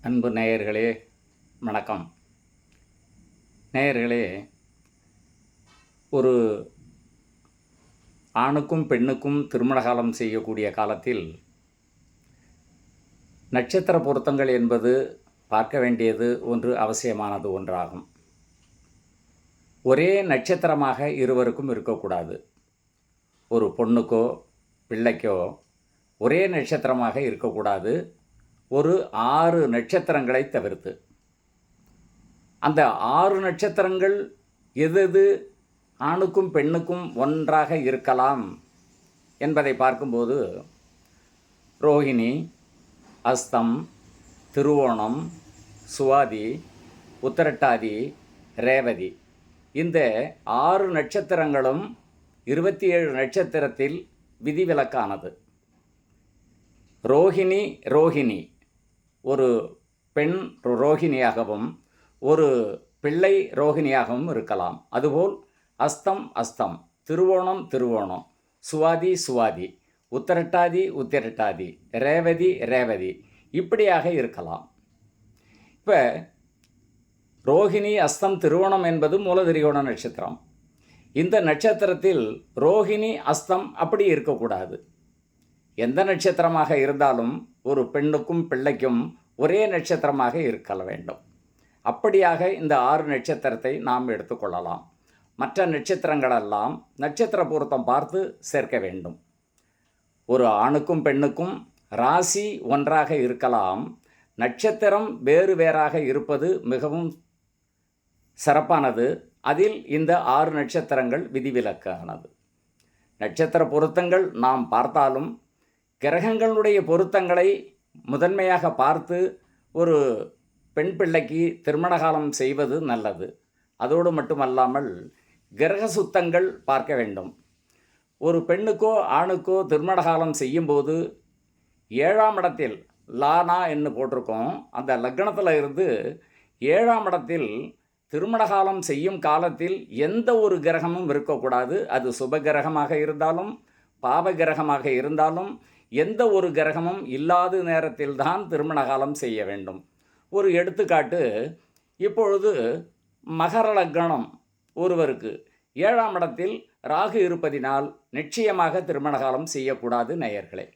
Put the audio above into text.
அன்பு நேயர்களே, வணக்கம். நேயர்களே, ஒரு ஆணுக்கும் பெண்ணுக்கும் திருமண காலம் செய்யக்கூடிய காலத்தில் நட்சத்திர பொருத்தங்கள் என்பது பார்க்க வேண்டியது ஒன்று, அவசியமானது ஒன்றாகும். ஒரே நட்சத்திரமாக இருவருக்கும் இருக்கக்கூடாது. ஒரு பொண்ணுக்கோ பிள்ளைக்கோ ஒரே நட்சத்திரமாக இருக்கக்கூடாது. ஒரு 6 நட்சத்திரங்களை தவிர்த்து. அந்த 6 நட்சத்திரங்கள் எது ஆணுக்கும் பெண்ணுக்கும் ஒன்றாக இருக்கலாம் என்பதை பார்க்கும்போது, ரோஹிணி, அஸ்தம், திருவோணம், சுவாதி, உத்திரட்டாதி, ரேவதி, இந்த 6 நட்சத்திரங்களும் 27 நட்சத்திரத்தில் விதிவிலக்கானது. ரோஹிணி ஒரு பெண் ரோஹிணியாகவும் ஒரு பிள்ளை ரோஹிணியாகவும் இருக்கலாம். அதுபோல் அஸ்தம், திருவோணம், சுவாதி, உத்திரட்டாதி, ரேவதி இப்படியாக இருக்கலாம். இப்போ ரோஹிணி, அஸ்தம், திருவோணம் என்பது மூலதிரிகோண நட்சத்திரம். இந்த நட்சத்திரத்தில் ரோஹிணி, அஸ்தம் அப்படி இருக்கக்கூடாது. எந்த நட்சத்திரமாக இருந்தாலும் ஒரு பெண்ணுக்கும் பிள்ளைக்கும் ஒரே நட்சத்திரமாக இருக்க வேண்டும். அப்படியாக இந்த 6 நட்சத்திரத்தை நாம் எடுத்துக்கொள்ளலாம். மற்ற நட்சத்திரங்களெல்லாம் நட்சத்திர பொருத்தம் பார்த்து சேர்க்க வேண்டும். ஒரு ஆணுக்கும் பெண்ணுக்கும் ராசி ஒன்றாக இருக்கலாம், நட்சத்திரம் வேறாக இருப்பது மிகவும் சிறப்பானது. அதில் இந்த 6 நட்சத்திரங்கள் விதிவிலக்கானது. நட்சத்திர பொருத்தங்கள் நாம் பார்த்தாலும் கிரகங்களுடைய பொருத்தங்களை முதன்மையாக பார்த்து ஒரு பெண் பிள்ளைக்கு திருமண காலம் செய்வது நல்லது. அதோடு மட்டுமல்லாமல் கிரக சுத்தங்கள் பார்க்க வேண்டும். ஒரு பெண்ணுக்கோ ஆணுக்கோ திருமண காலம் செய்யும்போது 7ஆம் இடத்தில் லானா என்று போட்டிருக்கோம். அந்த லக்னத்தில் இருந்து 7ஆம் இடத்தில் திருமண காலம் செய்யும் காலத்தில் எந்த ஒரு கிரகமும் இருக்கக்கூடாது. அது சுப கிரகமாக இருந்தாலும் பாவ கிரகமாக இருந்தாலும் எந்த ஒரு கிரகமும் இல்லாத நேரத்தில்தான் திருமண காலம் செய்ய வேண்டும். ஒரு எடுத்துக்காட்டு, இப்பொழுது மகர லக்னம் ஒருவருக்கு 7ஆம் இடத்தில் ராகு இருப்பதினால் நிச்சயமாக திருமண காலம் செய்யக்கூடாது நேயர்களே.